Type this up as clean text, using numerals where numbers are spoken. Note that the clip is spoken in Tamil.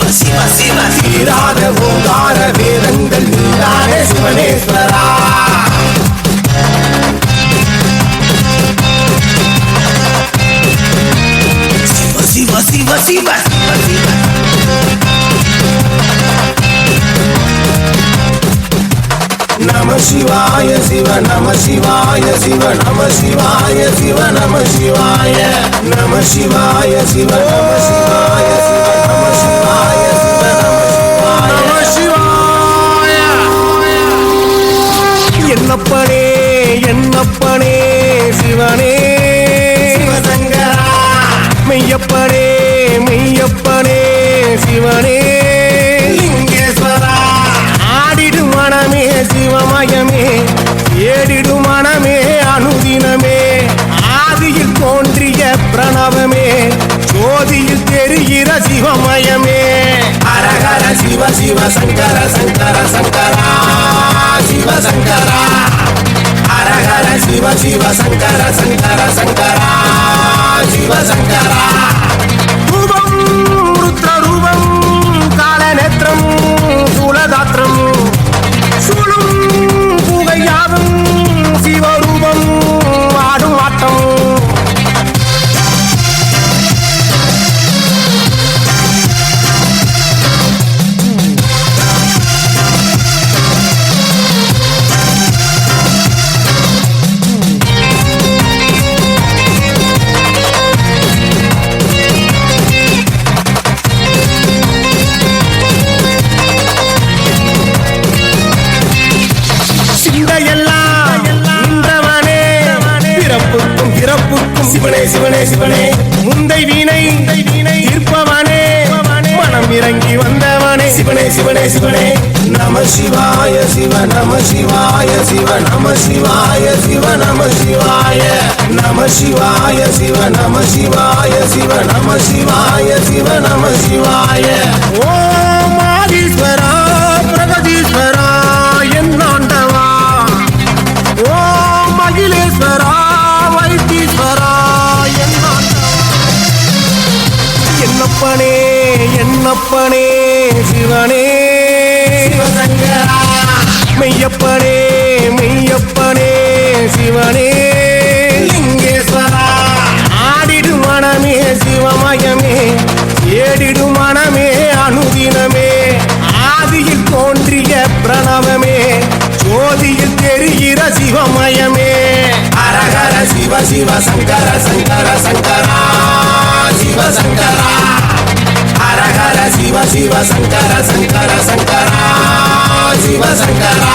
தீராத ஓங்கார வேதங்கள் நீதானே சிவனேஸ்வரா. சிவ சிவ சிவ சிவ நம சிவாய சிவ நம சிவாய சிவ நம சிவாய சிவ நம சிவாய நம சிவாய சிவ நம சிவாய சிவ நம சிவாய சிவ நம சிவாய. என்னப்பனே என்னப்பனே சிவனே சிவசங்கரா. மெய்யப்பனே மெய்யப்பனே சிவனே லிங்கேஸ்வரா. ஆடிடும் மனமே சிவமயமே, ஏடிடும் மனமே அனுதினமே. ஆதியில் தோன்றிய பிரணவமே, ஜோதியில் தெரிகிற சிவமயமே. ஹரஹர சிவ சிவ சங்கர சங்கர சங்கரா சிவசங்கரா. ஹரஹர சிவ சிவ சங்கர சங்கர சங்கரா சிவசங்கரா. ரூபம் ருத்ரரூபம் காலநேத்திரம் சூலதாத்திரம் சூழும் புகையாவும் சிவரூபம் ஆடும் ஆட்டம். சிவனே சிவனே சிவனே முந்தை வீணை தீர்ப்பவனே, மனம் இறங்கி வந்தவனே. சிவனே சிவனே சிவனே நம சிவாய சிவ நம சிவாய சிவ நம சிவாய சிவ நம சிவாய நம சிவாய சிவ நம சிவாய சிவ நம சிவாய சிவ நம சிவாய. ஓம் ஆதீஸ்வரா பிரகதீஸ்வரா என்னாண்டவா. ஓம் அகிலேஸ்வரா வைத்தீஸ்வரா என்னப்பனே என்னப்பனே சிவனே சிவசங்கரா. மெய்யப்பனே மெய்யப்பனே சிவனே லிங்கேஸ்வரா. ஆடிடும் மனமே சிவமயமே, ஏடிடும் மனமே அனுதினமே. ஆதியில் தோன்றிய பிரணவமே, ஜோதியில் தெரிகிற சிவமயமே. ஹரஹர சிவ சிவ சங்கர சங்கர சங்கரா சிவசங்கரா. ஹரஹர சிவ சிவ சங்கர சங்கர சங்கரா சிவசங்கரா.